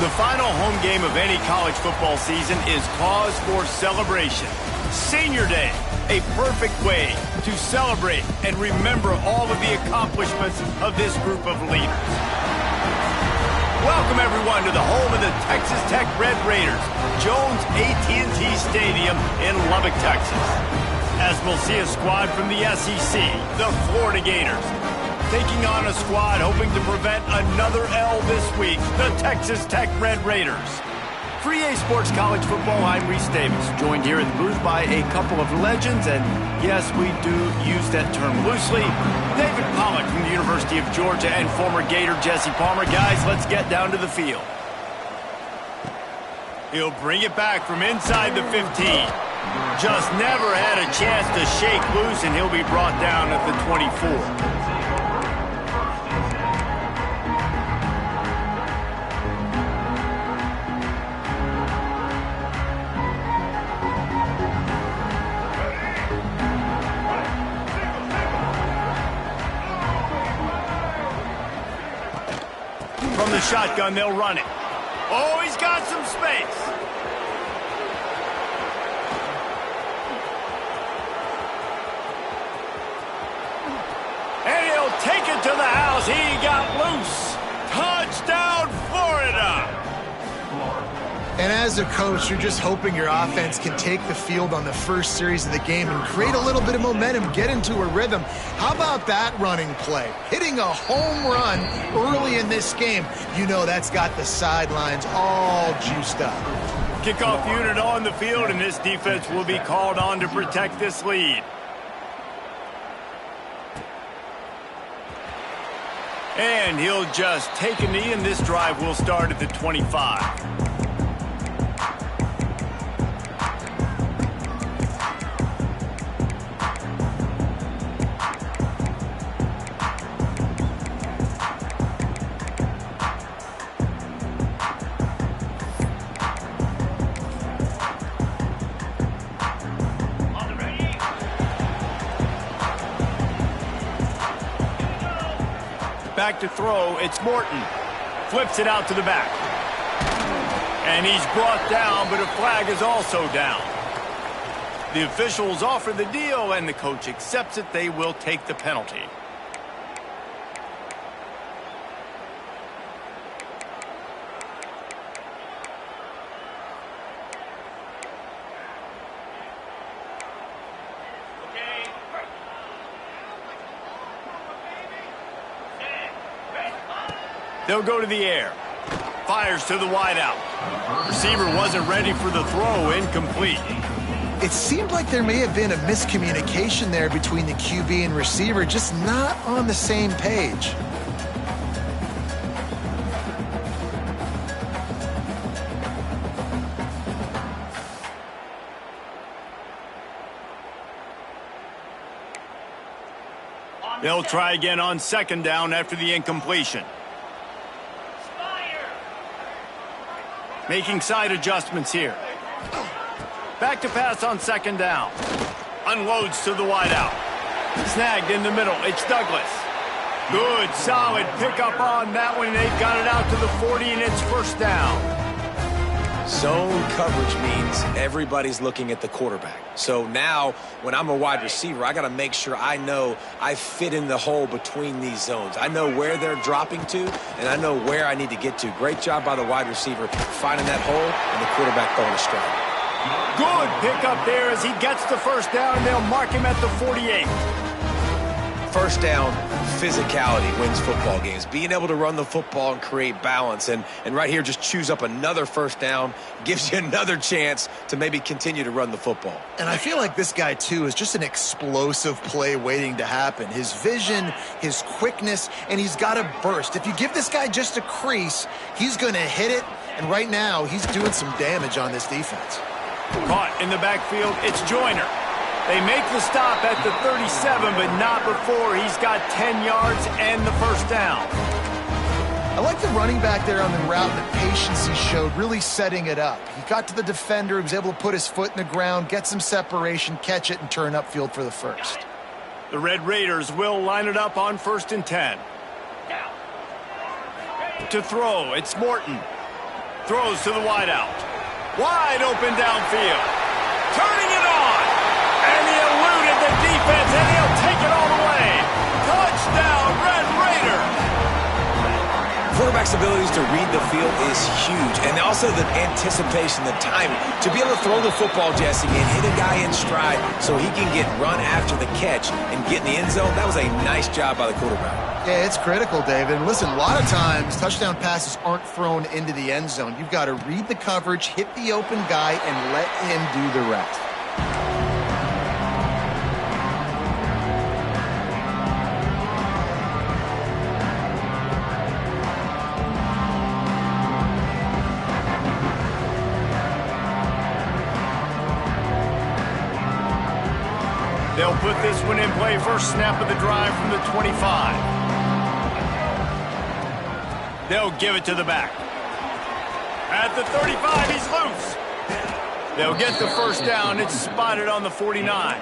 The final home game of any college football season is cause for celebration. Senior Day, a perfect way to celebrate and remember all of the accomplishments of this group of leaders. Welcome, everyone, to the home of the Texas Tech Red Raiders, Jones AT&T Stadium in Lubbock, Texas. As we'll see a squad from the SEC, the Florida Gators, taking on a squad hoping to prevent another L this week, the Texas Tech Red Raiders. For EA Sports College Football, I'm Reese Davis, joined here at the booth by a couple of legends, and yes, we do use that term loosely. David Pollock from the University of Georgia and former Gator Jesse Palmer. Guys, let's get down to the field. He'll bring it back from inside the 15. Just never had a chance to shake loose, and he'll be brought down at the 24. From the shotgun, they'll run it. Oh, he's got some space. And he'll take it to the house. He got loose. Touchdown, Florida. And as a coach, you're just hoping your offense can take the field on the first series of the game and create a little bit of momentum, get into a rhythm. How about that running play? Hitting a home run early in this game. You know that's got the sidelines all juiced up. Kickoff unit on the field, and this defense will be called on to protect this lead. And he'll just take a knee, and this drive will start at the 25. Back to throw, it's Morton. Flips it out to the back. And he's brought down, but a flag is also down. The officials offer the deal, and the coach accepts it. They will take the penalty. They'll go to the air. Fires to the wideout. Receiver wasn't ready for the throw. Incomplete. It seemed like there may have been a miscommunication there between the QB and receiver, just not on the same page. They'll try again on second down after the incompletion. Making side adjustments here. Back to pass on second down. Unloads to the wideout. Snagged in the middle. It's Douglas. Good, solid pickup on that one. They've got it out to the 40, and it's first down. Zone coverage means everybody's looking at the quarterback. So now, when I'm a wide receiver, I got to make sure I know I fit in the hole between these zones. I know where they're dropping to, and I know where I need to get to. Great job by the wide receiver finding that hole, and the quarterback throwing a strike. Good pickup there as he gets the first down, and they'll mark him at the 48. First down, physicality wins football games. Being able to run the football and create balance. And right here, just choose up another first down, gives you another chance to maybe continue to run the football. And I feel like this guy, too, is just an explosive play waiting to happen. His vision, his quickness, and he's got a burst. If you give this guy just a crease, he's going to hit it. And right now, he's doing some damage on this defense. Caught in the backfield, it's Joyner. They make the stop at the 37, but not before he's got 10 yards and the first down. I like the running back there on the route, the patience he showed, really setting it up. He got to the defender, he was able to put his foot in the ground, get some separation, catch it, and turn upfield for the first. The Red Raiders will line it up on 1st and 10. To throw, it's Morton. Throws to the wideout. Wide open downfield. Turning it on. And he eluded the defense, and he'll take it all the way. Touchdown, Red Raiders. Quarterback's abilities to read the field is huge, and also the anticipation, the timing. To be able to throw the football, Jesse, and hit a guy in stride so he can get run after the catch and get in the end zone, that was a nice job by the quarterback. Yeah, it's critical, David. And listen, a lot of times touchdown passes aren't thrown into the end zone. You've got to read the coverage, hit the open guy, and let him do the rest. They'll put this one in play. First snap of the drive from the 25. They'll give it to the back. At the 35, he's loose. They'll get the first down. It's spotted on the 49.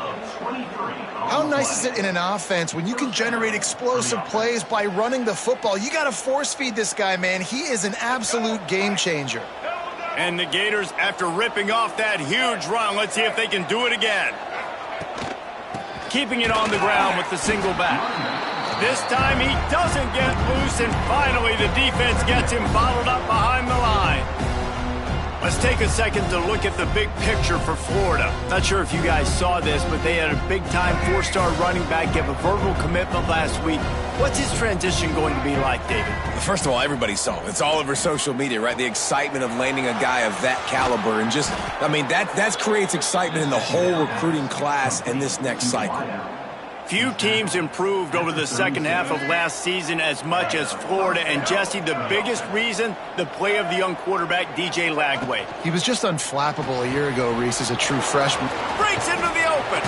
How nice is it in an offense when you can generate explosive plays by running the football? You got to force feed this guy, man. He is an absolute game changer. And the Gators, after ripping off that huge run, let's see if they can do it again. Keeping it on the ground with the single back. This time he doesn't get loose, and finally the defense gets him bottled up behind the line. Let's take a second to look at the big picture for Florida. Not sure if you guys saw this, but they had a big-time four-star running back give a verbal commitment last week. What's his transition going to be like, David? First of all, everybody saw it. It's all over social media, right? The excitement of landing a guy of that caliber. And just, I mean, that creates excitement in the whole recruiting class in this next cycle. Few teams improved over the second half of last season as much as Florida. And, Jesse, the biggest reason, the play of the young quarterback, DJ Lagway. He was just unflappable a year ago, Reese, as a true freshman. Breaks into the open.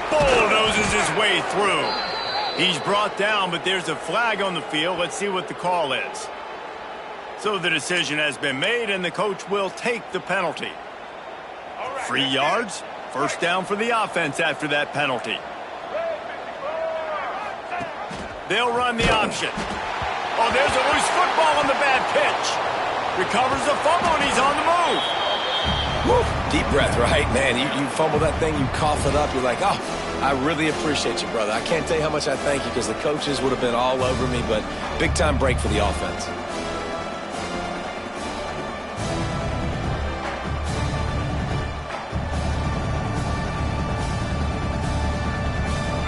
Bulldozes his way through. He's brought down, but there's a flag on the field. Let's see what the call is. So the decision has been made, and the coach will take the penalty. 3 yards, first down for the offense after that penalty. They'll run the option. Oh, there's a loose football on the bad pitch. Recovers the fumble, and he's on the move. Woo. Deep breath, right? Man, you fumble that thing, you cough it up, you're like, oh, I really appreciate you, brother. I can't tell you how much I thank you because the coaches would have been all over me, but big-time break for the offense.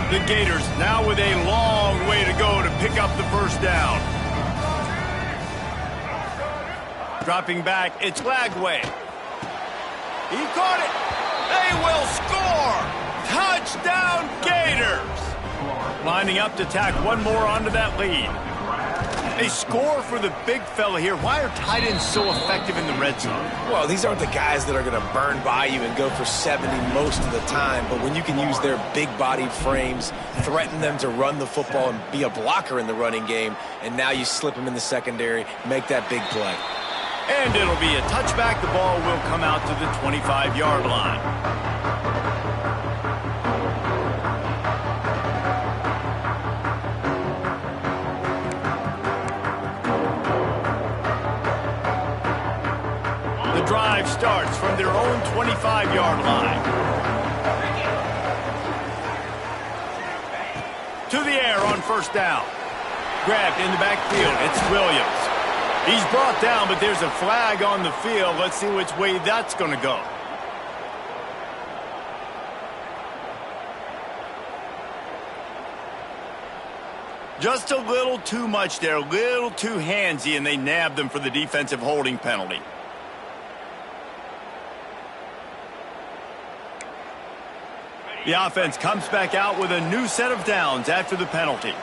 The Gators now with a long way to go to pick up the first down. Dropping back, it's Lagway. He caught it. They will score. Touchdown, Gators. Lining up to tack one more onto that lead. A score for the big fella here. Why are tight ends so effective in the red zone? Well, these aren't the guys that are going to burn by you and go for 70 most of the time, but when you can use their big-bodied frames, threaten them to run the football and be a blocker in the running game, and now you slip them in the secondary, make that big play. And it'll be a touchback. The ball will come out to the 25-yard line. The drive starts from their own 25-yard line. To the air on first down. Grabbed in the backfield. It's Williams. He's brought down, but there's a flag on the field. Let's see which way that's going to go. Just a little too much there, a little too handsy, and they nabbed them for the defensive holding penalty. The offense comes back out with a new set of downs after the penalty.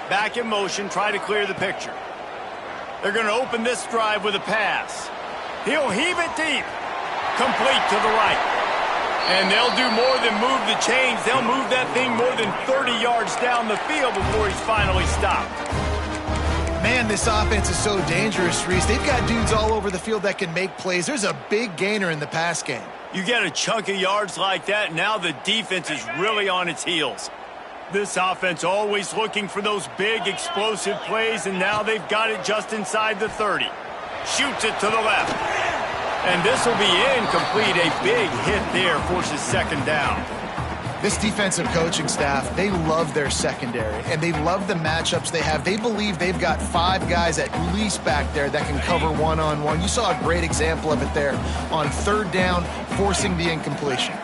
Back in motion, try to clear the picture. They're going to open this drive with a pass. He'll heave it deep. Complete to the right. And they'll do more than move the chains. They'll move that thing more than 30 yards down the field before he's finally stopped. Man, this offense is so dangerous, Reese. They've got dudes all over the field that can make plays. There's a big gainer in the pass game. You get a chunk of yards like that, now the defense is really on its heels. This offense always looking for those big, explosive plays, and now they've got it just inside the 30. Shoots it to the left. And this will be incomplete. A big hit there forces second down. This defensive coaching staff, they love their secondary, and they love the matchups they have. They believe they've got 5 guys at least back there that can cover one-on-one. You saw a great example of it there on third down, forcing the incompletion.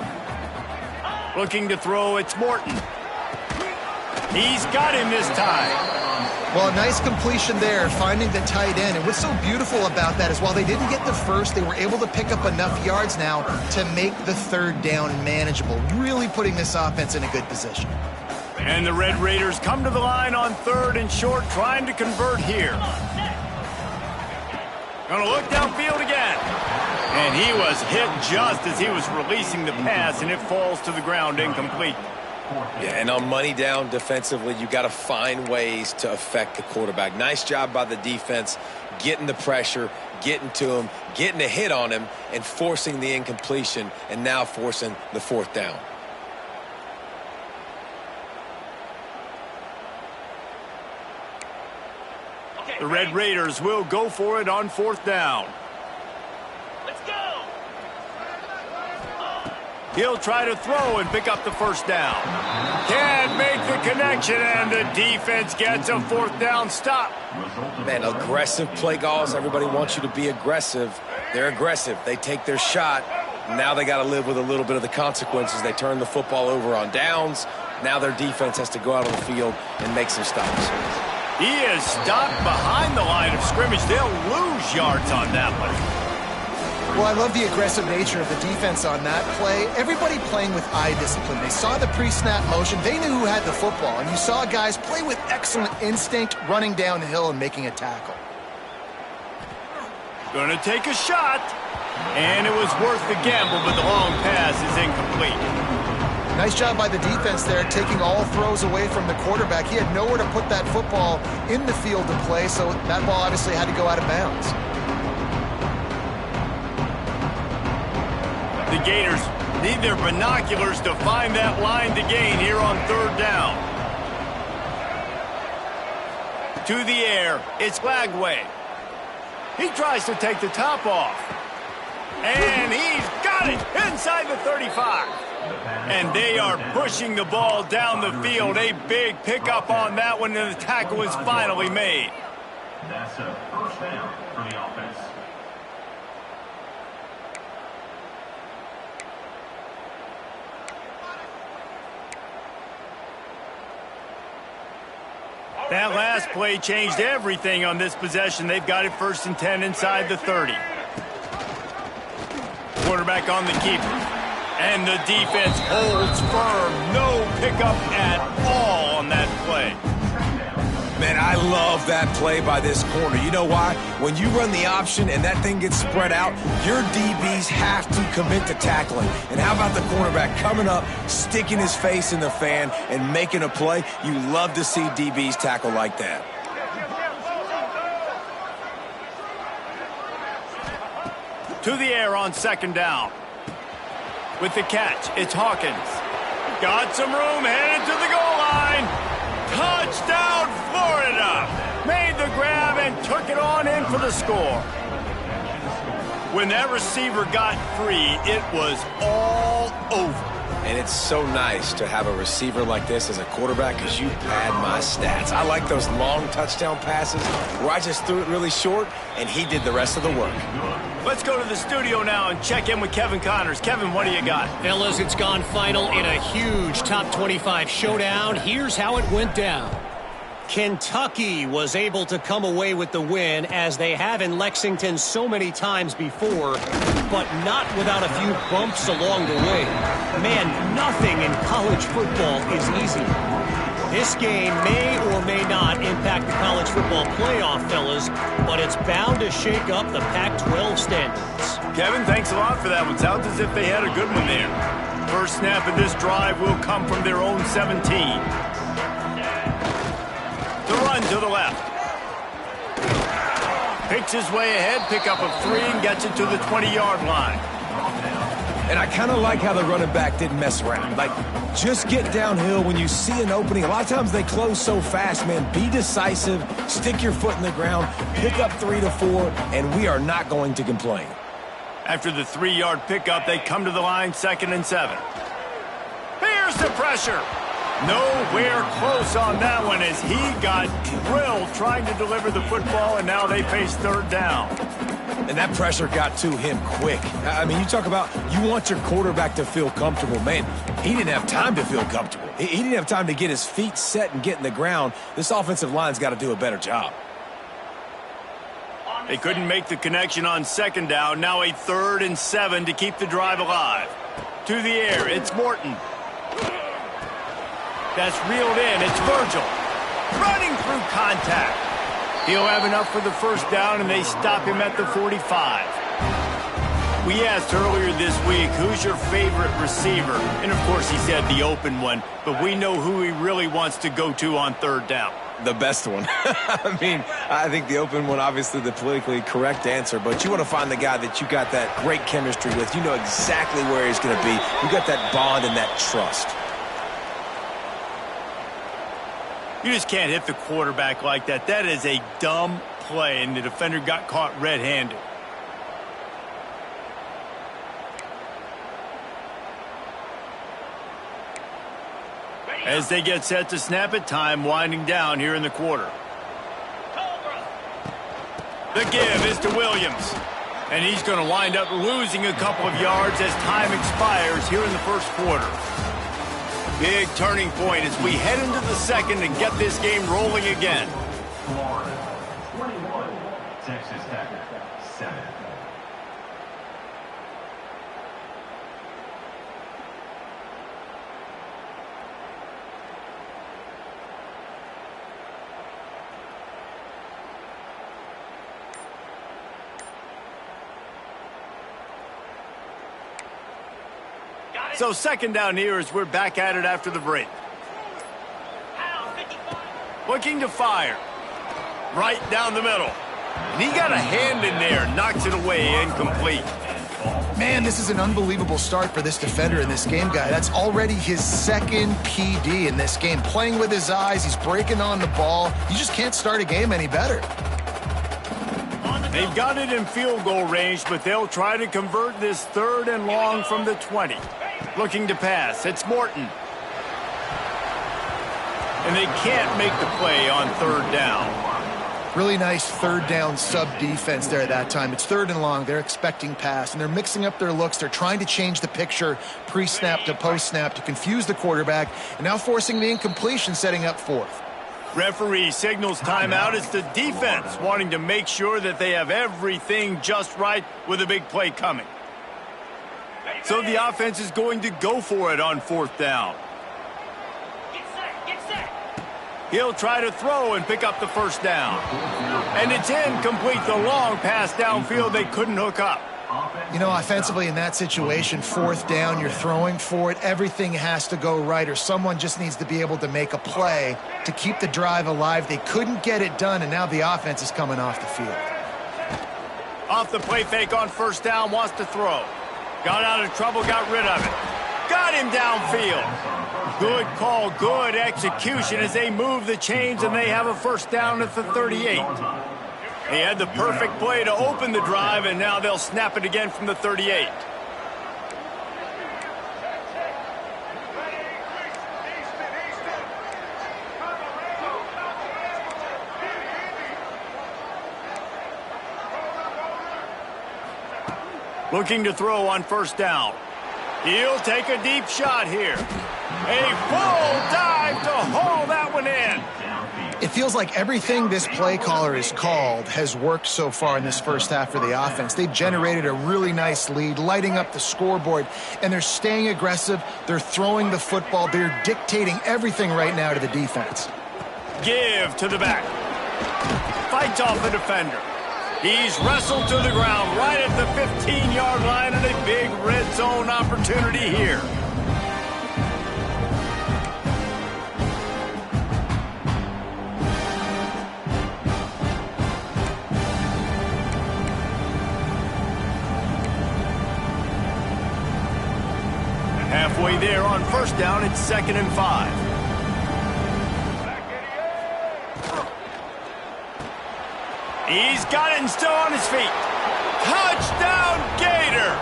Looking to throw, it's Morton. He's got him this time. Well, a nice completion there, finding the tight end. And what's so beautiful about that is while they didn't get the first, they were able to pick up enough yards now to make the third down manageable, really putting this offense in a good position. And the Red Raiders come to the line on third and short, trying to convert here. Gonna look downfield again. And he was hit just as he was releasing the pass, and it falls to the ground incomplete. Yeah, and on money down defensively, you got to find ways to affect the quarterback. Nice job by the defense, getting the pressure, getting to him, getting a hit on him, and forcing the incompletion, and now forcing the fourth down. The Red Raiders will go for it on fourth down. He'll try to throw and pick up the first down. Can't make the connection, and the defense gets a fourth down stop. Man, aggressive play calls. Everybody wants you to be aggressive. They're aggressive. They take their shot. Now they got to live with a little bit of the consequences. They turn the football over on downs. Now their defense has to go out on the field and make some stops. He is stopped behind the line of scrimmage. They'll lose yards on that one. Well, I love the aggressive nature of the defense on that play. Everybody playing with eye discipline. They saw the pre-snap motion. They knew who had the football. And you saw guys play with excellent instinct, running downhill and making a tackle. Gonna take a shot. And it was worth the gamble, but the long pass is incomplete. Nice job by the defense there, taking all throws away from the quarterback. He had nowhere to put that football in the field to play, so that ball obviously had to go out of bounds. The Gators need their binoculars to find that line to gain here on third down. To the air, it's Lagway. He tries to take the top off. And he's got it inside the 35. And they are pushing the ball down the field. A big pickup on that one, and the tackle is finally made. That's a first down for the offense. That last play changed everything on this possession. They've got it 1st and 10 inside the 30. Quarterback on the keeper. And the defense holds firm. No pickup at all on that play. Man, I love that play by this corner. You know why? When you run the option and that thing gets spread out, your DBs have to commit to tackling. And how about the cornerback coming up, sticking his face in the fan, and making a play? You love to see DBs tackle like that. To the air on 2nd down. With the catch, it's Hawkins. Got some room, headed to the goal line. Touchdown, Florida! Made the grab and took it on in for the score. When that receiver got free, it was all over. And it's so nice to have a receiver like this as a quarterback because you pad my stats. I like those long touchdown passes where I just threw it really short and he did the rest of the work. Let's go to the studio now and check in with Kevin Connors. Kevin, what do you got? Fellas, it's gone final in a huge top 25 showdown. Here's how it went down. Kentucky was able to come away with the win, as they have in Lexington so many times before, but not without a few bumps along the way. Man, nothing in college football is easy. This game may or may not impact the college football playoff, fellas, but it's bound to shake up the Pac-12 standards. Kevin, thanks a lot for that one. Sounds as if they had a good one there. First snap of this drive will come from their own 17. The run to the left. Picks his way ahead, pick up of 3, and gets it to the 20-yard line. And I kind of like how the running back didn't mess around. Like, just get downhill when you see an opening. A lot of times they close so fast, man. Be decisive, stick your foot in the ground, pick up 3 to 4, and we are not going to complain. After the 3-yard pickup, they come to the line, 2nd and 7. Here's the pressure. Nowhere close on that one as he got drilled trying to deliver the football, and now they face 3rd down. And that pressure got to him quick. I mean, you talk about you want your quarterback to feel comfortable. Man, he didn't have time to feel comfortable. He didn't have time to get his feet set and get in the ground. This offensive line's got to do a better job. They couldn't make the connection on 2nd down. Now a 3rd and 7 to keep the drive alive. To the air, it's Morton. That's reeled in. It's Virgil. Running through contact. He'll have enough for the 1st down, and they stop him at the 45. We asked earlier this week, who's your favorite receiver? And, of course, he said the open one. But we know who he really wants to go to on 3rd down. The best one. I mean, I think the open one, obviously the politically correct answer, but you want to find the guy that you got that great chemistry with. You know exactly where he's going to be. You got that bond and that trust. You just can't hit the quarterback like that. That is a dumb play, and the defender got caught red-handed. As they get set to snap it, time winding down here in the quarter. The give is to Williams. And he's going to wind up losing a couple of yards as time expires here in the 1st quarter. Big turning point as we head into the 2nd and get this game rolling again. Florida 21, Texas Tech 7. So 2nd down here as we're back at it after the break. Looking to fire. Right down the middle. And he got a hand in there, knocks it away, incomplete. Man, this is an unbelievable start for this defender in this game, guy. That's already his 2nd PD in this game. Playing with his eyes, he's breaking on the ball. You just can't start a game any better. They've got it in field goal range, but they'll try to convert this 3rd and long from the 20. Looking to pass. It's Morton. And they can't make the play on 3rd down. Really nice 3rd down sub-defense there at that time. It's 3rd and long. They're expecting pass, and they're mixing up their looks. They're trying to change the picture pre-snap to post-snap to confuse the quarterback, and now forcing the incompletion, setting up 4th. Referee signals timeout. It's the defense wanting to make sure that they have everything just right with a big play coming. So the offense is going to go for it on 4th down. Get set. He'll try to throw and pick up the 1st down. And it's incomplete. The long pass downfield they couldn't hook up. You know, offensively in that situation, 4th down, you're throwing for it. Everything has to go right, or someone just needs to be able to make a play to keep the drive alive. They couldn't get it done, and now the offense is coming off the field. Off the play fake on 1st down, wants to throw. Got out of trouble, got rid of it. Got him downfield. Good call, good execution as they move the chains, and they have a 1st down at the 38. He had the perfect play to open the drive, and now they'll snap it again from the 38. Looking to throw on 1st down. He'll take a deep shot here. A full dive to haul that one in. It feels like everything this play caller has called has worked so far in this 1st half for the offense. They've generated a really nice lead, lighting up the scoreboard, and they're staying aggressive. They're throwing the football. They're dictating everything right now to the defense. Give to the back. Fights off the defender. He's wrestled to the ground right at the 15-yard line, and a big red zone opportunity here. halfway there on first down. It's 2nd and 5. He's got it and still on his feet. Touchdown Gators!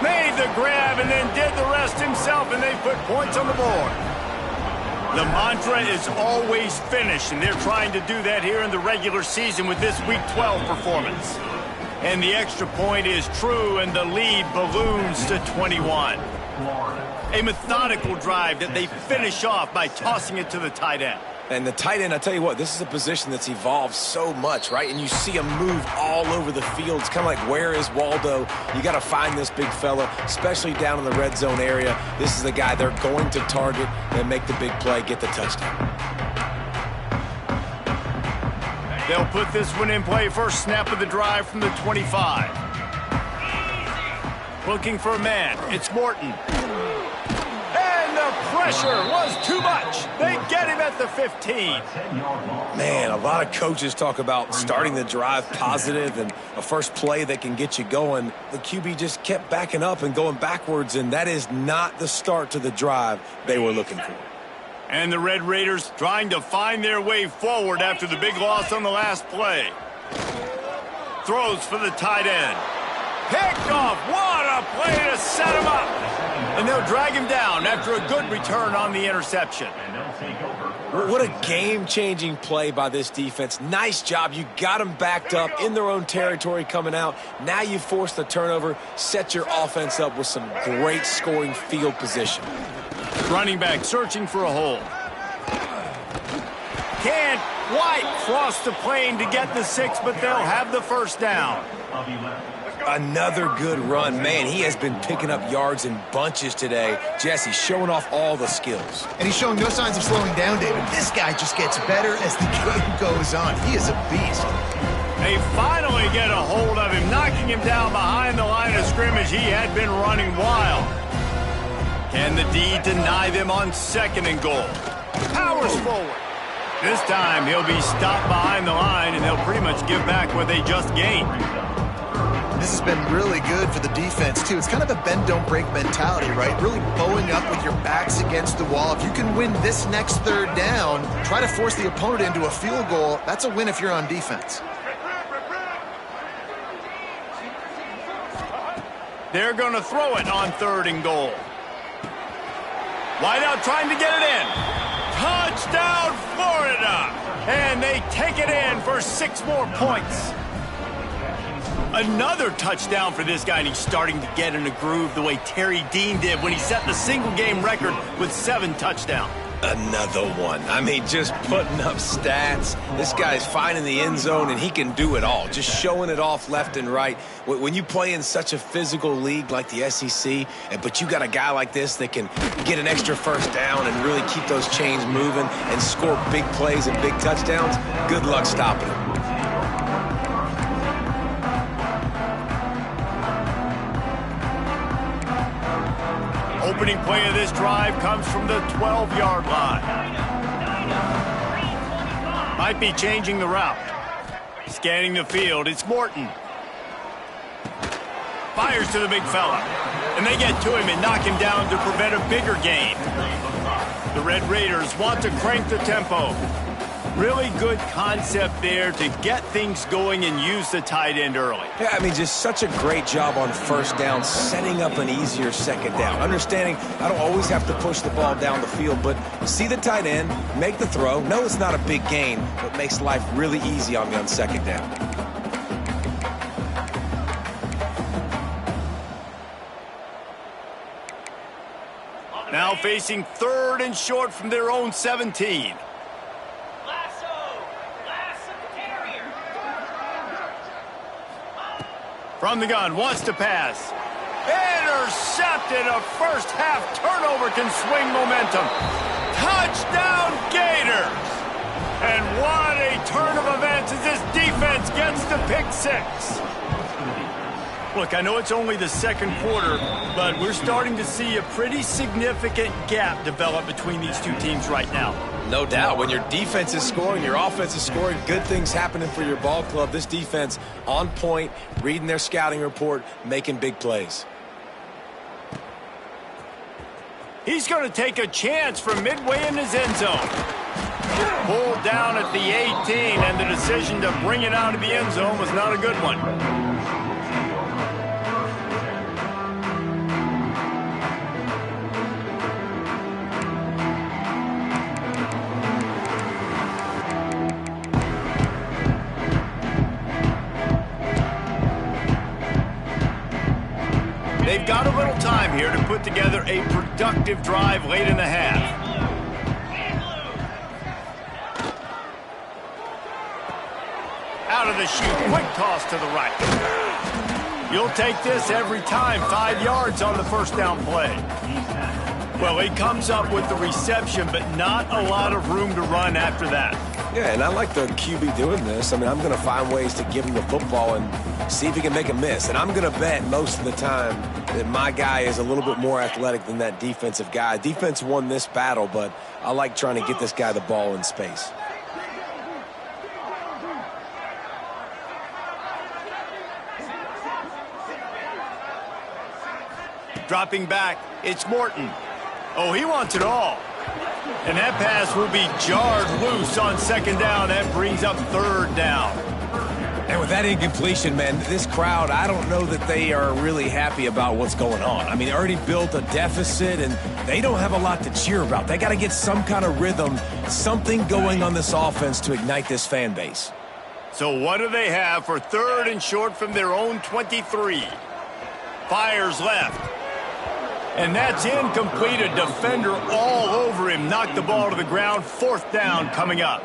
Made the grab and then did the rest himself, and they put points on the board. The mantra is always finish, and they're trying to do that here in the regular season with this Week 12 performance. And the extra point is true, and the lead balloons to 21. A methodical drive that they finish off by tossing it to the tight end. And the tight end, I tell you what, this is a position that's evolved so much, right? And you see him move all over the field. It's kind of like, where is Waldo? You got to find this big fella, especially down in the red zone area. This is the guy they're going to target and make the big play, get the touchdown. They'll put this one in play. First snap of the drive from the 25. Looking for a man. It's Morton. The pressure was too much. They get him at the 15. Man, a lot of coaches talk about starting the drive positive and a first play that can get you going. The QB just kept backing up and going backwards, and that is not the start to the drive they were looking for. And the Red Raiders trying to find their way forward after the big loss on the last play. Throws for the tight end. Picked off. What a play to set him up. And they'll drag him down after a good return on the interception. What a game-changing play by this defense. Nice job. You got them backed up in their own territory coming out. Now you force the turnover, set your offense up with some great scoring field position. Running back searching for a hole. Can't quite cross the plane to get the 6, but they'll have the first down. Another good run. Man, he has been picking up yards in bunches today. Jesse showing off all the skills. And he's showing no signs of slowing down, David. This guy just gets better as the game goes on. He is a beast. They finally get a hold of him, knocking him down behind the line of scrimmage. He had been running wild. Can the D deny them on 2nd and goal? Powers forward. This time he'll be stopped behind the line, and they'll pretty much give back what they just gained. This has been really good for the defense, too. It's kind of a bend-don't-break mentality, right? Really bowing up with your backs against the wall. If you can win this next 3rd down, try to force the opponent into a field goal, that's a win if you're on defense. They're going to throw it on 3rd and goal. Wide out trying to get it in. Touchdown, Florida! And they take it in for 6 more points. Another touchdown for this guy, and he's starting to get in a groove the way Terry Dean did when he set the single-game record with 7 touchdowns. Another one. I mean, just putting up stats. This guy's finding the end zone, and he can do it all. Just showing it off left and right. When you play in such a physical league like the SEC, but you got a guy like this that can get an extra first down and really keep those chains moving and score big plays and big touchdowns, good luck stopping him. Opening play of this drive comes from the 12-yard line. Might be changing the route. Scanning the field, it's Morton. Fires to the big fella. And they get to him and knock him down to prevent a bigger gain. The Red Raiders want to crank the tempo. Really good concept there to get things going and use the tight end early. Yeah, I mean, just such a great job on first down, setting up an easier 2nd down. Understanding I don't always have to push the ball down the field, but see the tight end, make the throw. No, it's not a big gain, but makes life really easy on me on 2nd down. Now facing 3rd and short from their own 17. From the gun, wants to pass. Intercepted. A first-half turnover can swing momentum. Touchdown, Gators! And what a turn of events as this defense gets the pick 6. Look, I know it's only the 2nd quarter, but we're starting to see a pretty significant gap develop between these two teams right now. No doubt. When your defense is scoring, your offense is scoring, good things happening for your ball club. This defense on point, reading their scouting report, making big plays. He's going to take a chance from midway in his end zone. Pulled down at the 18, and the decision to bring it out of the end zone was not a good one. They've got a little time here to put together a productive drive late in the half. Out of the chute, quick toss to the right. You'll take this every time. 5 yards on the first down play. Well, he comes up with the reception, but not a lot of room to run after that. Yeah, and I like the QB doing this. I mean, I'm going to find ways to give him the football and see if he can make a miss. And I'm going to bet most of the time that my guy is a little bit more athletic than that defensive guy. Defense won this battle, but I like trying to get this guy the ball in space. Dropping back, it's Morton. Oh, he wants it all. And that pass will be jarred loose on second down. That brings up third down. And with that incompletion, man, this crowd, I don't know that they are really happy about what's going on. I mean, they already built a deficit, and they don't have a lot to cheer about. They got to get some kind of rhythm, something going on this offense to ignite this fan base. So what do they have for third and short from their own 23? Fires left. And that's incomplete. A defender all over him. Knocked the ball to the ground. Fourth down coming up.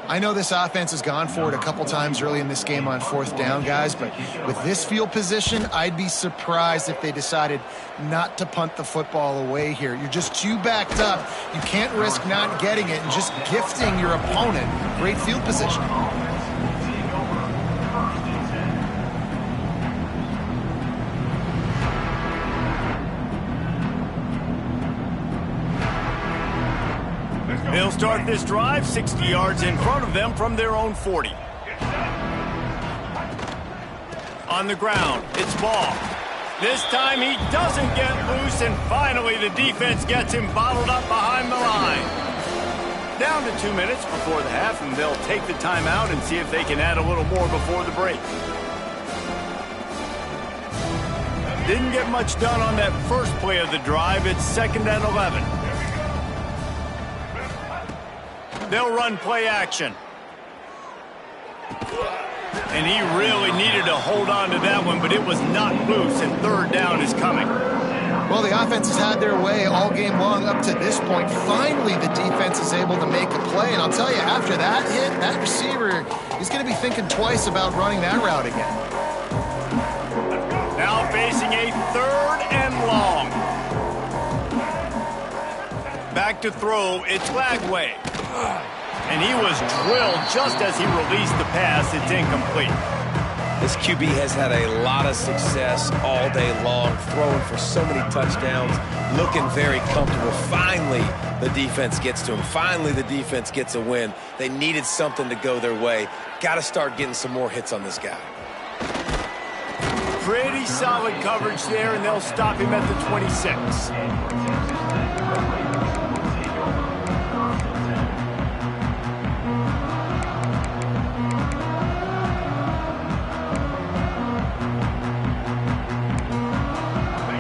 I know this offense has gone for it a couple times early in this game on fourth down, guys, but with this field position, I'd be surprised if they decided not to punt the football away here. You're just too backed up. You can't risk not getting it and just gifting your opponent great field position. They'll start this drive 60 yards in front of them from their own 40. On the ground, it's Ball. This time he doesn't get loose, and finally the defense gets him bottled up behind the line. Down to 2 minutes before the half, and they'll take the timeout and see if they can add a little more before the break. Didn't get much done on that first play of the drive. It's 2nd and 11. They'll run play action. And he really needed to hold on to that one, but it was not loose, and third down is coming. Well, the offense has had their way all game long up to this point. Finally, the defense is able to make a play, and I'll tell you, after that hit, that receiver is going to be thinking twice about running that route again. Now facing a 3rd and long. Back to throw, it's Lagway. And he was drilled just as he released the pass. It's incomplete. This QB has had a lot of success all day long, throwing for so many touchdowns, looking very comfortable. Finally, the defense gets to him. Finally, the defense gets a win. They needed something to go their way. Got to start getting some more hits on this guy. Pretty solid coverage there, and they'll stop him at the 26.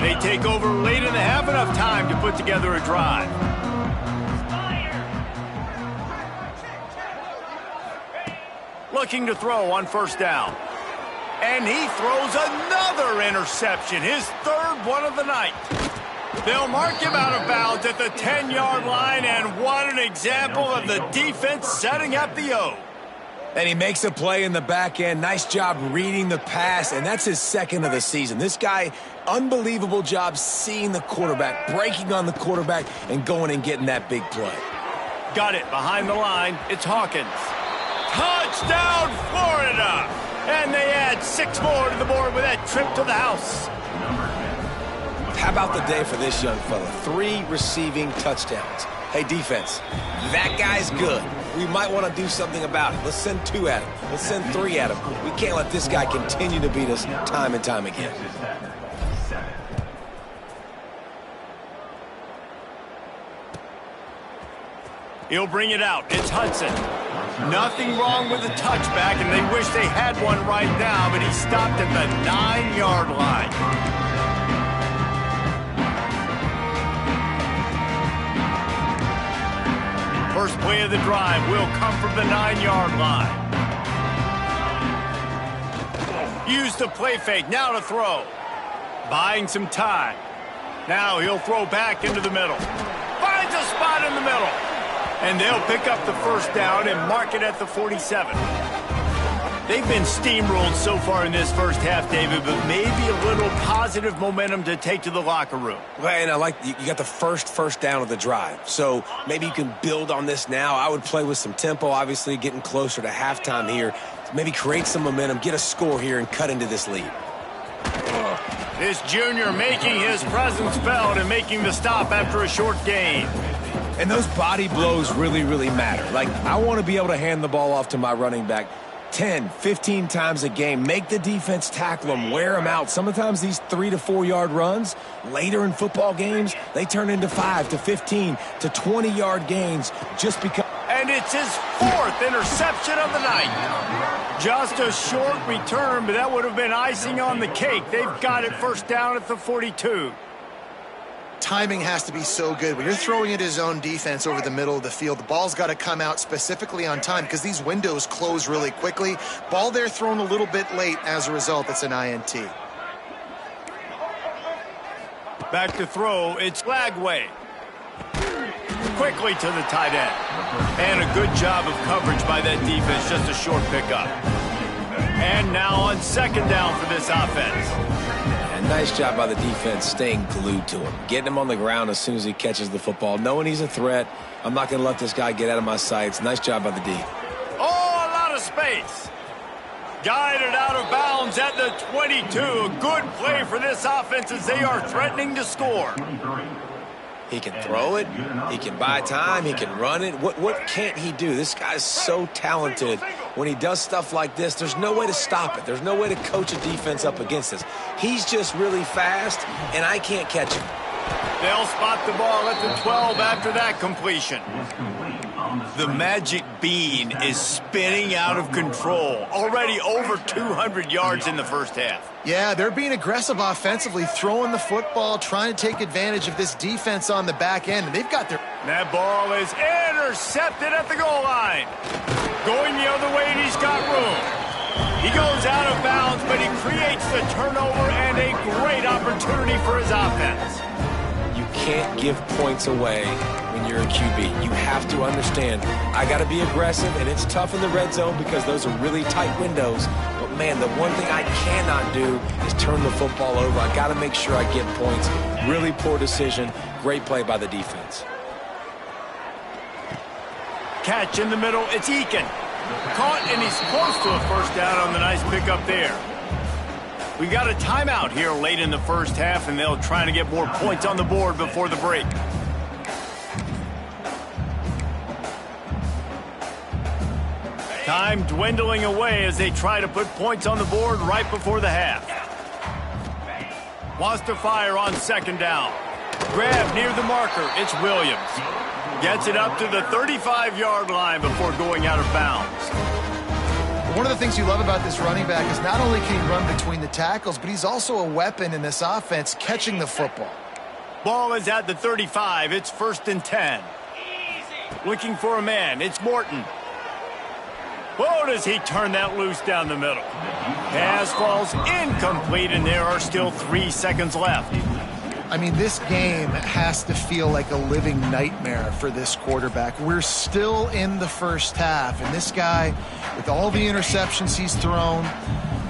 They take over late in the half, enough time to put together a drive. Looking to throw on first down. And he throws another interception, his 3rd one of the night. They'll mark him out of bounds at the 10-yard line, and what an example of the defense setting up the O. And he makes a play in the back end. Nice job reading the pass, and that's his 2nd of the season. This guy, unbelievable job seeing the quarterback, breaking on the quarterback, and going and getting that big play. Got it behind the line. It's Hawkins. Touchdown, Florida! And they add 6 more to the board with that trip to the house. How about the day for this young fella? 3 receiving touchdowns. Hey, defense, that guy's good. We might want to do something about it. Let's send 2 at him. Let's send 3 at him. We can't let this guy continue to beat us time and time again. He'll bring it out. It's Hudson. Nothing wrong with the touchback, and they wish they had one right now, but he stopped at the 9-yard line. First play of the drive will come from the 9-yard line. Use the play fake. Now to throw. Buying some time. Now he'll throw back into the middle. Finds a spot in the middle. And they'll pick up the first down and mark it at the 47. They've been steamrolled so far in this first half, David, but maybe a little positive momentum to take to the locker room. Well, and I like you got the first down of the drive, so maybe you can build on this now. I would play with some tempo, obviously getting closer to halftime here. Maybe create some momentum, get a score here, and cut into this lead. This junior making his presence felt and making the stop after a short gain. And those body blows really, really matter. Like, I want to be able to hand the ball off to my running back 10, 15 times a game. Make the defense tackle them, wear them out. Sometimes these 3 to 4 yard runs later in football games, they turn into 5 to 15 to 20 yard gains just because. And it's his 4th interception of the night. Just a short return, but that would have been icing on the cake. They've got it first down at the 42. Timing has to be so good. When you're throwing at his own defense over the middle of the field, the ball's got to come out specifically on time because these windows close really quickly. Ball there thrown a little bit late. As a result, it's an INT. Back to throw. It's Lagway. Quickly to the tight end. And a good job of coverage by that defense. Just a short pickup. And now on second down for this offense. And nice job by the defense staying glued to him. Getting him on the ground as soon as he catches the football. Knowing he's a threat. I'm not going to let this guy get out of my sights. Nice job by the D. Oh, a lot of space. Guided out of bounds at the 22. A good play for this offense as they are threatening to score. He can throw it. He can buy time. He can run it. What can't he do? This guy's so talented. When he does stuff like this, there's no way to stop it. There's no way to coach a defense up against this. He's just really fast, and I can't catch him. They'll spot the ball at the 12 after that completion. The magic bean is spinning out of control. Already over 200 yards in the first half. Yeah, they're being aggressive offensively, throwing the football, trying to take advantage of this defense on the back end. And they've got their... That ball is intercepted at the goal line. Going the other way, and he's got room. He goes out of bounds, but he creates the turnover and a great opportunity for his offense. You can't give points away when you're a QB. You have to understand, I got to be aggressive, and it's tough in the red zone because those are really tight windows. But, man, the one thing I cannot do is turn the football over. I got to make sure I get points. Really poor decision. Great play by the defense. Catch in the middle. It's Eakin. Caught, and he's close to a first down on the nice pickup there. We got a timeout here late in the first half, and they'll try to get more points on the board before the break. Time dwindling away as they try to put points on the board right before the half. Wants to fire on second down. Grab near the marker. It's Williams. Gets it up to the 35-yard line before going out of bounds. One of the things you love about this running back is not only can he run between the tackles, but he's also a weapon in this offense catching the football. Ball is at the 35. It's 1st and 10. Looking for a man. It's Morton. Whoa, does he turn that loose down the middle. Pass falls incomplete, and there are still 3 seconds left. I mean, this game has to feel like a living nightmare for this quarterback. We're still in the first half, and this guy, with all the interceptions he's thrown,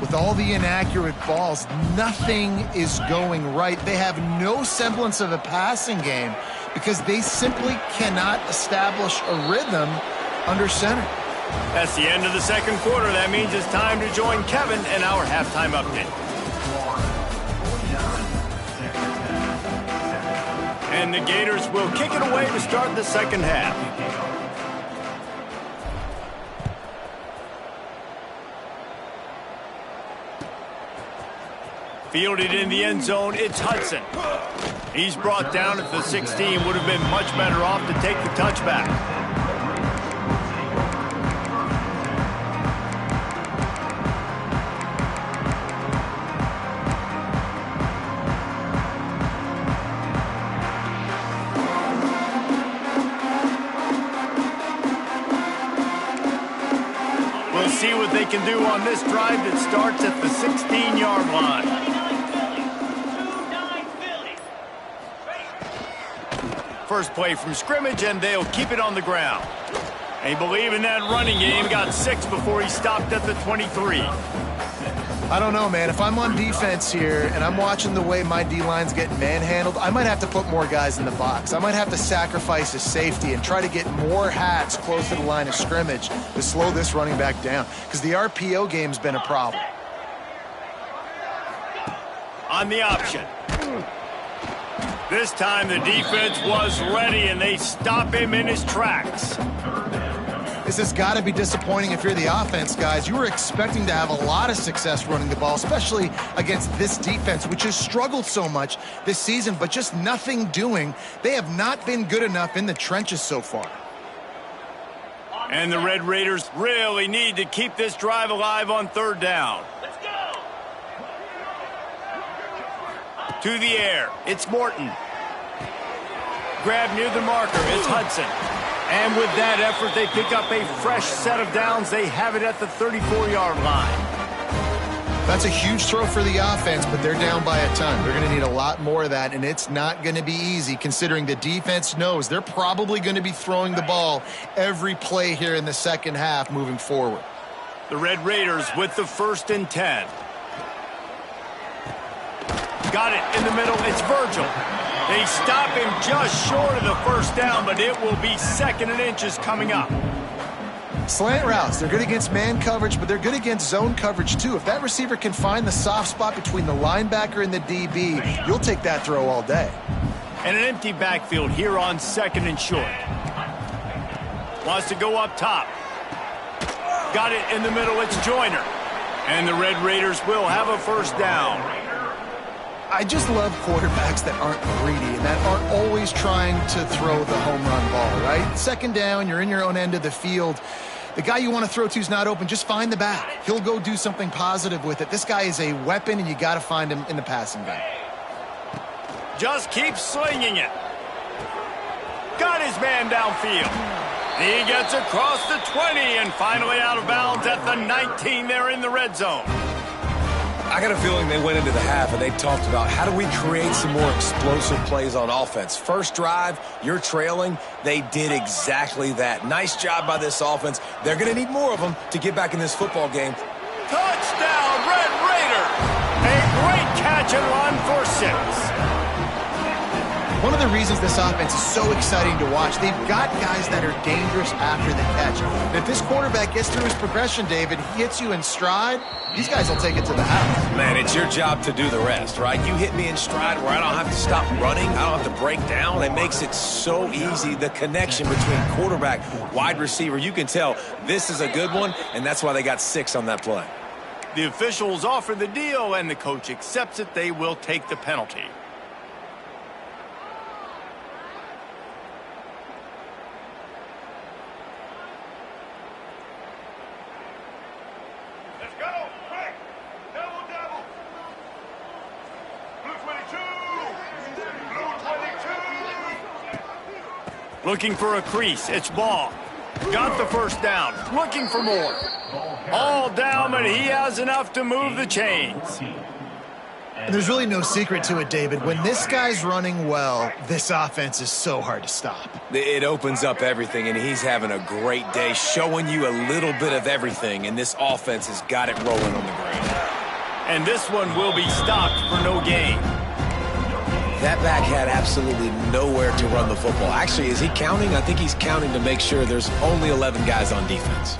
with all the inaccurate balls, nothing is going right. They have no semblance of a passing game because they simply cannot establish a rhythm under center. That's the end of the second quarter. That means it's time to join Kevin and our halftime update. And the Gators will kick it away to start the second half. Fielded in the end zone, it's Hudson. He's brought down at the 16. Would have been much better off to take the touchback. see what they can do on this drive that starts at the 16-yard line. First play from scrimmage, and they'll keep it on the ground. They believe in that running game. Got 6 before he stopped at the 23. I don't know, man. If I'm on defense here and I'm watching the way my D-line's getting manhandled, I might have to put more guys in the box. I might have to sacrifice a safety and try to get more hats close to the line of scrimmage to slow this running back down, because the RPO game's been a problem. On the option. This time the defense was ready, and they stop him in his tracks. This has got to be disappointing if you're the offense, guys. You were expecting to have a lot of success running the ball, especially against this defense, which has struggled so much this season, but just nothing doing. They have not been good enough in the trenches so far. And the Red Raiders really need to keep this drive alive on 3rd down. Let's go! To the air, it's Morton. Grab near the marker, it's Hudson. And with that effort, they pick up a fresh set of downs. They have it at the 34-yard line. That's a huge throw for the offense, but they're down by a ton. They're going to need a lot more of that, and it's not going to be easy considering the defense knows they're probably going to be throwing the ball every play here in the second half moving forward. The Red Raiders with the 1st and 10. Got it in the middle. It's Virgil. They stop him just short of the 1st down, but it will be 2nd and inches coming up. Slant routes, they're good against man coverage, but they're good against zone coverage too. If that receiver can find the soft spot between the linebacker and the DB, you'll take that throw all day. And an empty backfield here on 2nd and short. Wants to go up top. Got it in the middle, it's Joyner. And the Red Raiders will have a 1st down. I just love quarterbacks that aren't greedy and that aren't always trying to throw the home run ball, right? 2nd down, you're in your own end of the field. The guy you want to throw to is not open. Just find the back. He'll go do something positive with it. This guy is a weapon, and you got to find him in the passing game. Just keep slinging it. Got his man downfield. He gets across the 20 and finally out of bounds at the 19 there in the red zone. I got a feeling they went into the half and they talked about how do we create some more explosive plays on offense. First drive, you're trailing. They did exactly that. Nice job by this offense. They're going to need more of them to get back in this football game. Touchdown, Red Raider! A great catch and run for 6. One of the reasons this offense is so exciting to watch, they've got guys that are dangerous after the catch. And if this quarterback gets through his progression, David, he hits you in stride, these guys will take it to the house. Man, it's your job to do the rest, right? You hit me in stride where I don't have to stop running. I don't have to break down. It makes it so easy. The connection between quarterback, wide receiver, you can tell this is a good one, and that's why they got 6 on that play. The officials offer the deal, and the coach accepts it. They will take the penalty. Looking for a crease. It's Ball. Got the 1st down. Looking for more. All down, but he has enough to move the chains. And there's really no secret to it, David. When this guy's running well, this offense is so hard to stop. It opens up everything, and he's having a great day, showing you a little bit of everything, and this offense has got it rolling on the ground. And this one will be stopped for no gain. That back had absolutely nowhere to run the football. Actually, is he counting? I think he's counting to make sure there's only 11 guys on defense.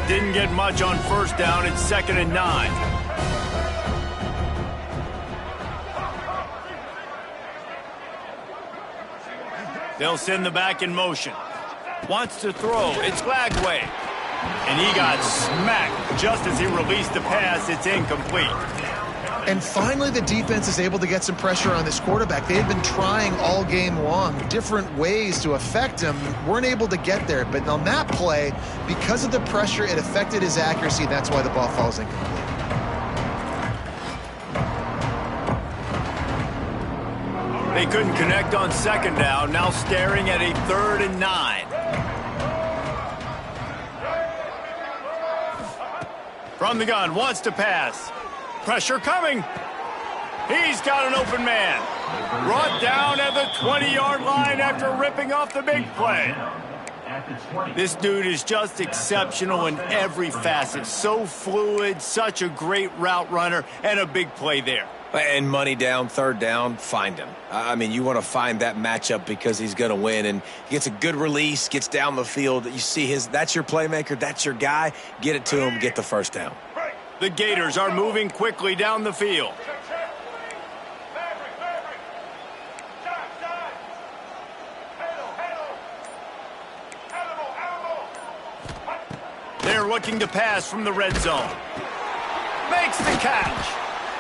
Didn't get much on 1st down. It's 2nd and 9. They'll send the back in motion. Wants to throw. It's Lagway. And he got smacked just as he released the pass. It's incomplete. And finally, the defense is able to get some pressure on this quarterback. They had been trying all game long, different ways to affect him. Weren't able to get there. But on that play, because of the pressure, it affected his accuracy. That's why the ball falls incomplete. They couldn't connect on second down, now staring at a 3rd and 9. From the gun, wants to pass. Pressure coming. He's got an open man. Brought down at the 20-yard line after ripping off the big play. This dude is just exceptional in every facet. So fluid, such a great route runner, and a big play there. And money down, 3rd down, find him. I mean, you want to find that matchup because he's going to win. And he gets a good release, gets down the field. You see that's your playmaker, that's your guy. Get it to him, get the 1st down. The Gators are moving quickly down the field. They're looking to pass from the red zone. Makes the catch.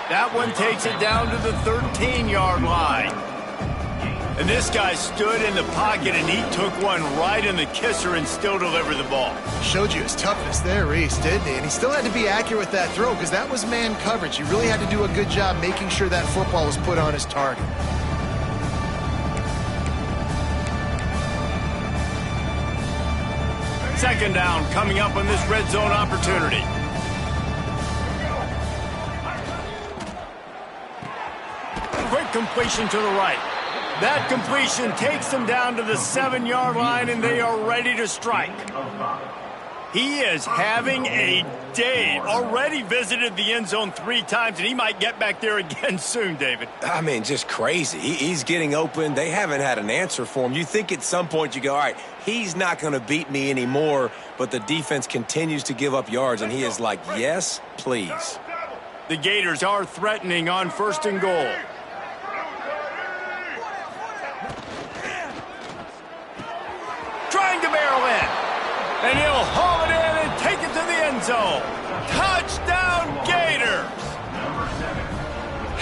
That one takes it down to the 13-yard line. And this guy stood in the pocket, and he took one right in the kisser and still delivered the ball. Showed you his toughness there, Reese, didn't he? And he still had to be accurate with that throw because that was man coverage. He really had to do a good job making sure that football was put on his target. Second down coming up on this red zone opportunity. Quick completion to the right. That completion takes them down to the 7-yard line, and they are ready to strike. He is having a day. Already visited the end zone 3 times, and he might get back there again soon, David. I mean, just crazy. He's getting open. They haven't had an answer for him. You think at some point you go, all right, he's not going to beat me anymore, but the defense continues to give up yards, and he is like, yes, please. The Gators are threatening on 1st and goal. Trying to barrel in. And he'll haul it in and take it to the end zone. Touchdown, Gators!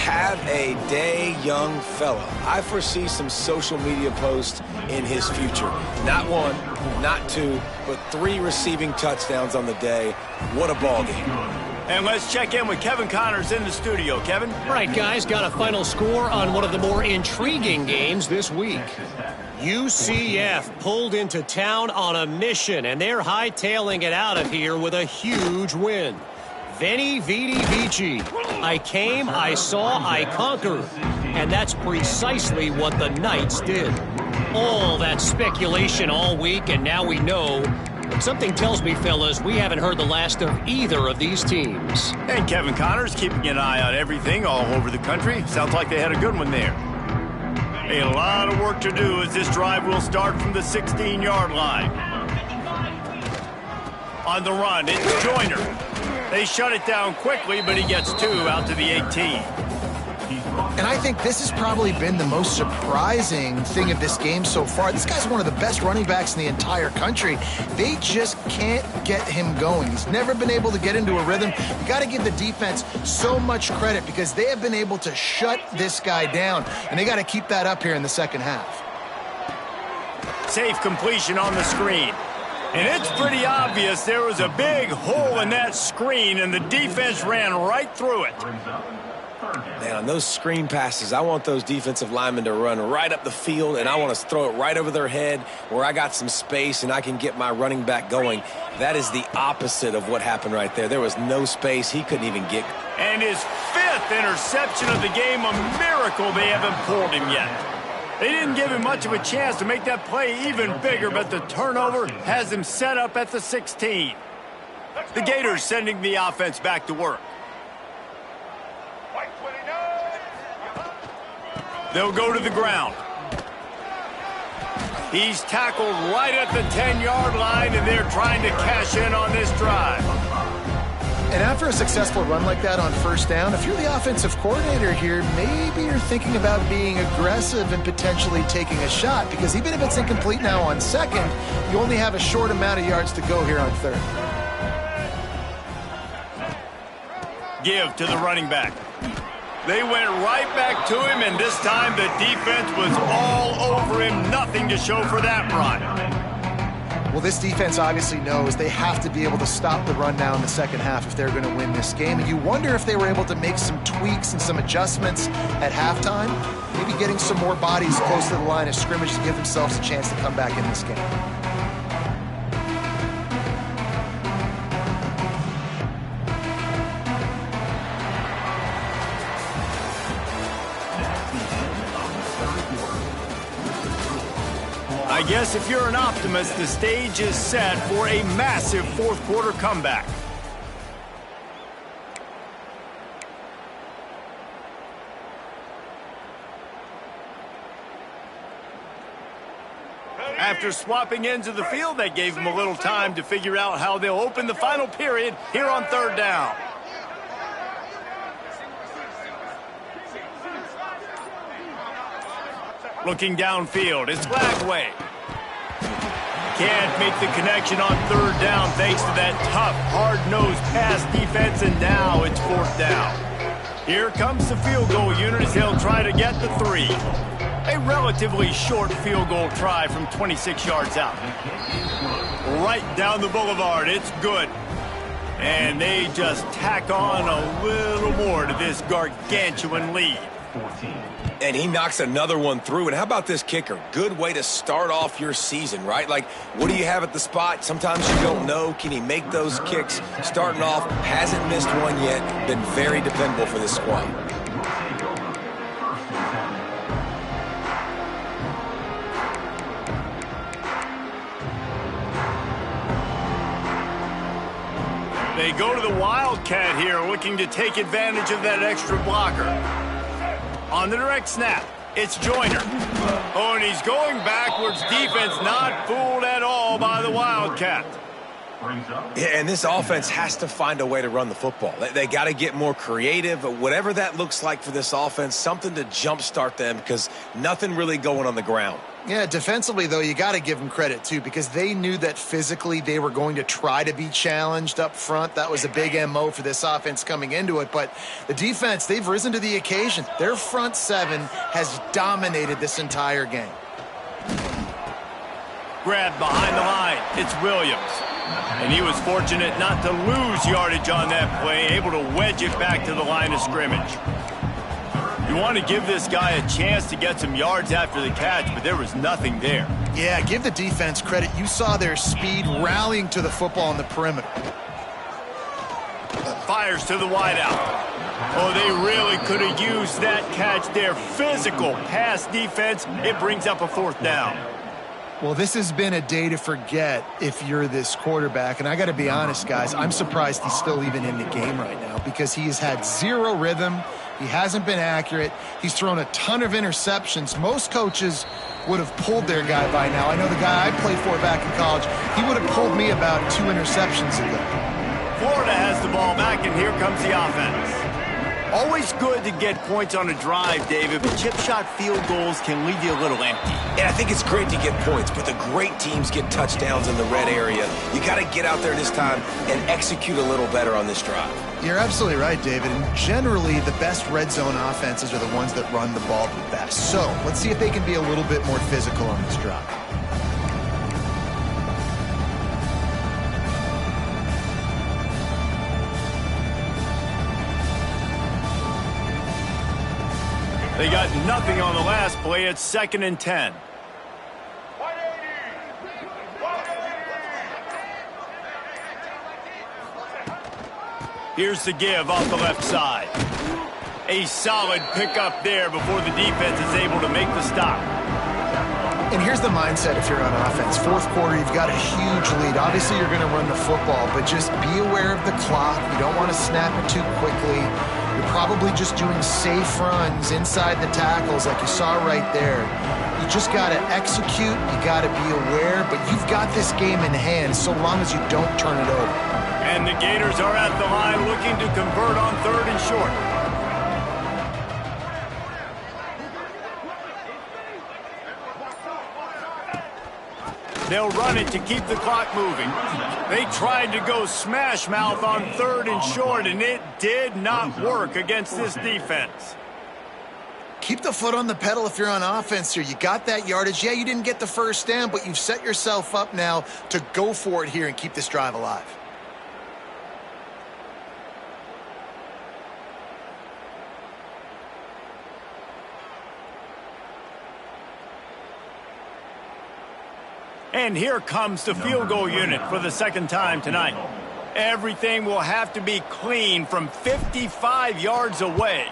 Have a day, young fella. I foresee some social media posts in his future. Not 1, not 2, but 3 receiving touchdowns on the day. What a ball game. And let's check in with Kevin Connors in the studio. Kevin? All right, guys, got a final score on one of the more intriguing games this week. UCF pulled into town on a mission, and they're hightailing it out of here with a huge win. Veni, Vidi, Vici. I came, I saw, I conquered. And that's precisely what the Knights did. All that speculation all week, and now we know. But something tells me, fellas, we haven't heard the last of either of these teams. And Kevin Connors keeping an eye on everything all over the country. Sounds like they had a good one there. A lot of work to do as this drive will start from the 16-yard line. On the run, it's Joyner. They shut it down quickly, but he gets 2 out to the 18. And I think this has probably been the most surprising thing of this game so far. This guy's one of the best running backs in the entire country. They just can't get him going. He's never been able to get into a rhythm. You got to give the defense so much credit because they have been able to shut this guy down, and they got to keep that up here in the second half. Safe completion on the screen. And it's pretty obvious there was a big hole in that screen, and the defense ran right through it. Man, on those screen passes, I want those defensive linemen to run right up the field, and I want to throw it right over their head where I got some space and I can get my running back going. That is the opposite of what happened right there. There was no space. He couldn't even get. And his 5th interception of the game, a miracle they haven't pulled him yet. They didn't give him much of a chance to make that play even bigger, but the turnover has him set up at the 16. The Gators sending the offense back to work. They'll go to the ground. He's tackled right at the 10-yard line, and they're trying to cash in on this drive. And after a successful run like that on 1st down, if you're the offensive coordinator here, maybe you're thinking about being aggressive and potentially taking a shot, because even if it's incomplete now on 2nd, you only have a short amount of yards to go here on 3rd. Give to the running back. They went right back to him, and this time the defense was all over him. Nothing to show for that run. Well, this defense obviously knows they have to be able to stop the run now in the second half if they're going to win this game. And you wonder if they were able to make some tweaks and some adjustments at halftime, maybe getting some more bodies close to the line of scrimmage to give themselves a chance to come back in this game. I guess if you're an optimist, the stage is set for a massive fourth quarter comeback. After swapping ends of the field, that gave them a little time to figure out how they'll open the final period here on third down. Looking downfield, it's Flagway. Can't make the connection on third down thanks to that tough, hard-nosed pass defense, and now it's fourth down. Here comes the field goal unit as they'll try to get the 3. A relatively short field goal try from 26 yards out. Right down the boulevard, it's good. And they just tack on a little more to this gargantuan lead. 14. And he knocks another one through. And how about this kicker? Good way to start off your season, right? Like, what do you have at the spot? Sometimes you don't know. Can he make those kicks? Starting off, hasn't missed one yet. Been very dependable for this squad. They go to the Wildcat here, looking to take advantage of that extra blocker. On the direct snap, it's Joyner. Oh, and he's going backwards. Defense not fooled at all by the Wildcat. Yeah, and this offense has to find a way to run the football. They got to get more creative, whatever that looks like for this offense, something to jumpstart them because nothing really going on the ground. Yeah, defensively, though, you got to give them credit, too, because they knew that physically they were going to try to be challenged up front. That was a big MO for this offense coming into it. But the defense, they've risen to the occasion. Their front seven has dominated this entire game. Grabbed behind the line. It's Williams. And he was fortunate not to lose yardage on that play, able to wedge it back to the line of scrimmage. You want to give this guy a chance to get some yards after the catch, but there was nothing there. Yeah, give the defense credit. You saw their speed rallying to the football on the perimeter. Fires to the wideout. Oh, they really could have used that catch there. Physical pass defense. It brings up a fourth down. Well, this has been a day to forget if you're this quarterback. And I got to be honest, guys, I'm surprised he's still even in the game right now because he has had zero rhythm. He hasn't been accurate. He's thrown a ton of interceptions. Most coaches would have pulled their guy by now. I know the guy I played for back in college, he would have pulled me about 2 interceptions ago. Florida has the ball back, and here comes the offense. Always good to get points on a drive, David, but chip shot field goals can leave you a little empty. And I think it's great to get points, but the great teams get touchdowns in the red area. You got to get out there this time and execute a little better on this drive. You're absolutely right, David. And generally, the best red zone offenses are the ones that run the ball the best. So let's see if they can be a little bit more physical on this drive. They got nothing on the last play. It's 2nd and 10. Here's the give off the left side. A solid pickup there before the defense is able to make the stop. And here's the mindset if you're on offense. Fourth quarter, you've got a huge lead. Obviously, you're going to run the football, but just be aware of the clock. You don't want to snap it too quickly. You're probably just doing safe runs inside the tackles like you saw right there. You just got to execute. You got to be aware, but you've got this game in hand so long as you don't turn it over. And the Gators are at the line looking to convert on 3rd and short. They'll run it to keep the clock moving. They tried to go smash mouth on 3rd and short, and it did not work against this defense. Keep the foot on the pedal if you're on offense here. You got that yardage. Yeah, you didn't get the first down, but you've set yourself up now to go for it here and keep this drive alive. And here comes the field goal unit for the second time tonight. Everything will have to be clean from 55 yards away.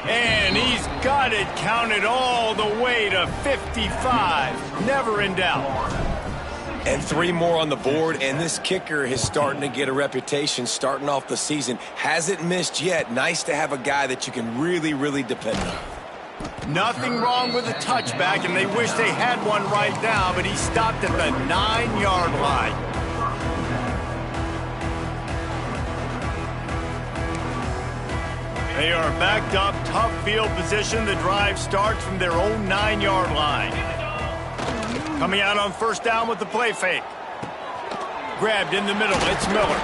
And he's got it counted all the way to 55. Never in doubt. And 3 more on the board, and this kicker is starting to get a reputation starting off the season. Hasn't missed yet. Nice to have a guy that you can really, really depend on. Nothing wrong with a touchback, and they wish they had one right now, but he stopped at the 9-yard line. They are backed up, tough field position. The drive starts from their own 9-yard line. Coming out on first down with the play fake. Grabbed in the middle, it's Miller.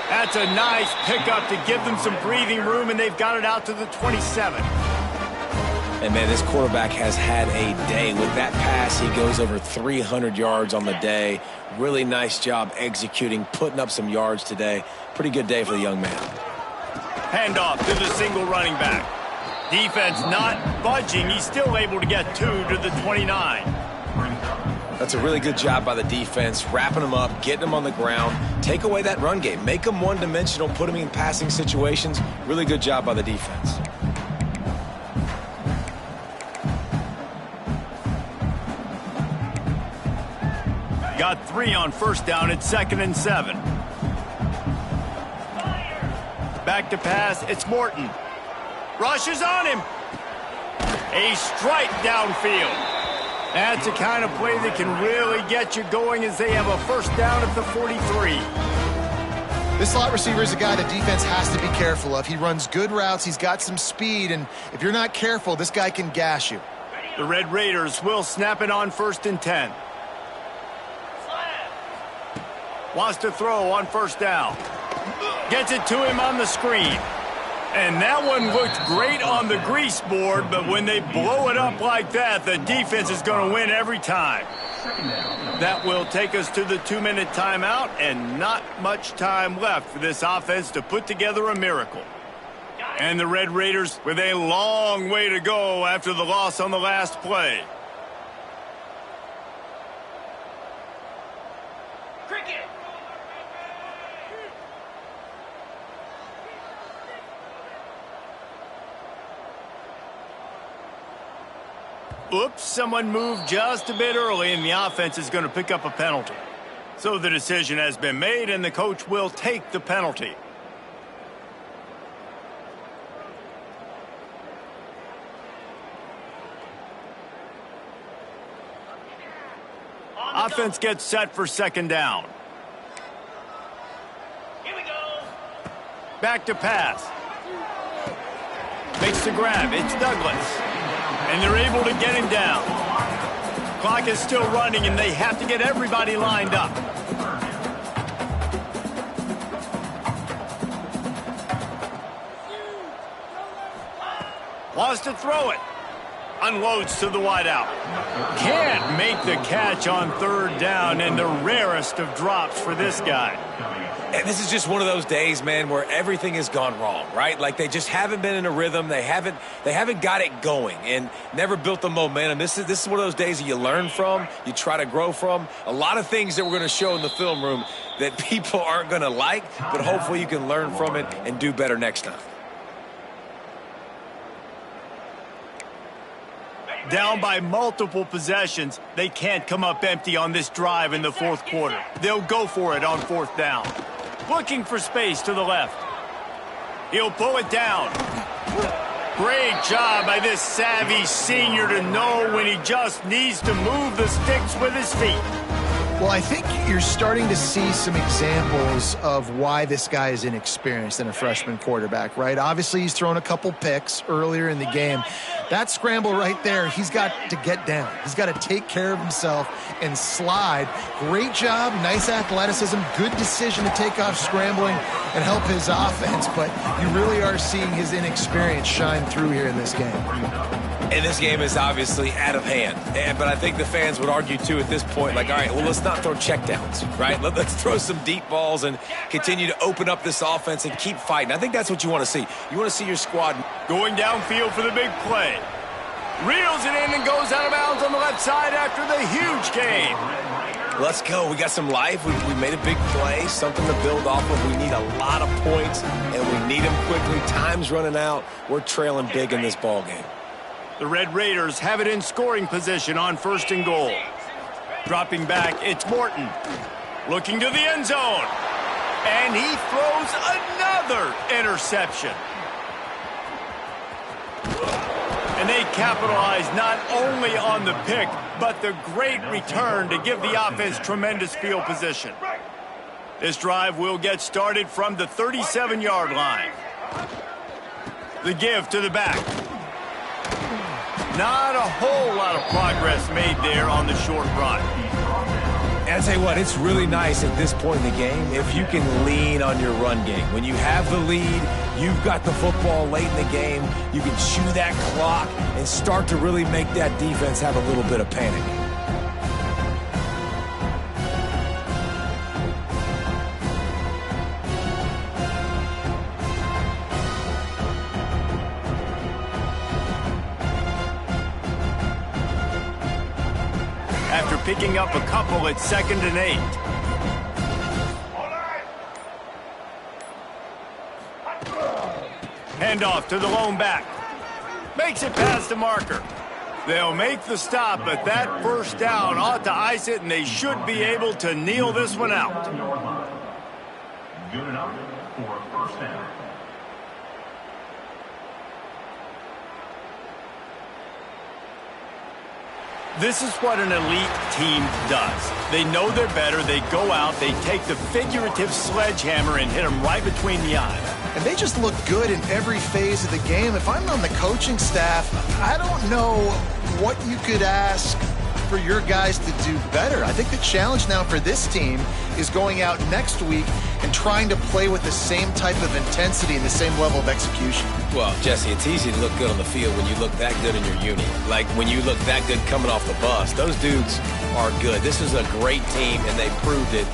That's a nice pickup to give them some breathing room, and they've got it out to the 27. And, man, this quarterback has had a day. With that pass, he goes over 300 yards on the day. Really nice job executing, putting up some yards today. Pretty good day for the young man. Handoff to the single running back. Defense not budging. He's still able to get 2 to the 29. That's a really good job by the defense, wrapping them up, getting them on the ground. Take away that run game. Make them one-dimensional, put them in passing situations. Really good job by the defense. Got 3 on first down. It's 2nd and 7. Back to pass. It's Morton. Rushes on him. A strike downfield. That's the kind of play that can really get you going as they have a first down at the 43. This slot receiver is a guy the defense has to be careful of. He runs good routes. He's got some speed, and if you're not careful, this guy can gash you. The Red Raiders will snap it on 1st and 10. Wants to throw on first down. Gets it to him on the screen. And that one looked great on the grease board, but when they blow it up like that, the defense is going to win every time. That will take us to the 2-minute timeout, and not much time left for this offense to put together a miracle. And the Red Raiders with a long way to go after the loss on the last play. Oops, someone moved just a bit early, and the offense is going to pick up a penalty. So the decision has been made, and the coach will take the penalty. Offense gets set for 2nd down. Here we go. Back to pass. Makes the grab. It's Douglas. And they're able to get him down. Clock is still running, and they have to get everybody lined up. Wants to throw it. Unloads to the wideout. Can't make the catch on 3rd down, and the rarest of drops for this guy. And this is just one of those days, man, where everything has gone wrong, right? Like they just haven't been in a rhythm. They haven't got it going and never built the momentum. This is one of those days that you learn from, you try to grow from. A lot of things that we're going to show in the film room that people aren't going to like, but hopefully you can learn from it and do better next time. Down by multiple possessions, they can't come up empty on this drive in the 4th quarter. They'll go for it on 4th down. Looking for space to the left. He'll pull it down. Great job by this savvy senior to know when he just needs to move the sticks with his feet. Well, I think you're starting to see some examples of why this guy is inexperienced in a freshman quarterback, right? Obviously, he's thrown a couple picks earlier in the game. That scramble right there, he's got to get down. He's got to take care of himself and slide. Great job, nice athleticism, good decision to take off scrambling and help his offense, but you really are seeing his inexperience shine through here in this game. And this game is obviously out of hand. But I think the fans would argue, too, at this point, like, all right, well, let's not throw checkdowns, right? Let's throw some deep balls and continue to open up this offense and keep fighting. I think that's what you want to see. You want to see your squad going downfield for the big play. Reels it in and goes out of bounds on the left side after the huge gain. Let's go. We got some life. We made a big play, something to build off of. We need a lot of points, and we need them quickly. Time's running out. We're trailing big in this ball game. The Red Raiders have it in scoring position on 1st and goal. Dropping back, it's Morton. Looking to the end zone. And he throws another interception. And they capitalize not only on the pick, but the great return to give the offense tremendous field position. This drive will get started from the 37-yard line. The give to the back. Not a whole lot of progress made there on the short run. And I tell you what, it's really nice at this point in the game if you can lean on your run game. When you have the lead, you've got the football late in the game, you can chew that clock and start to really make that defense have a little bit of panic. After picking up a couple at 2nd and 8. Handoff to the lone back. Makes it past the marker. They'll make the stop, but that first down ought to ice it, and they should be able to kneel this one out. Good enough for a first down. This is what an elite team does. They know they're better. They go out. They take the figurative sledgehammer and hit them right between the eyes. And they just look good in every phase of the game. If I'm on the coaching staff, I don't know what you could ask for your guys to do better. I think the challenge now for this team is going out next week and trying to play with the same type of intensity and the same level of execution. Well, Jesse, it's easy to look good on the field when you look that good in your uni. Like when you look that good coming off the bus. Those dudes are good. This is a great team, and they proved it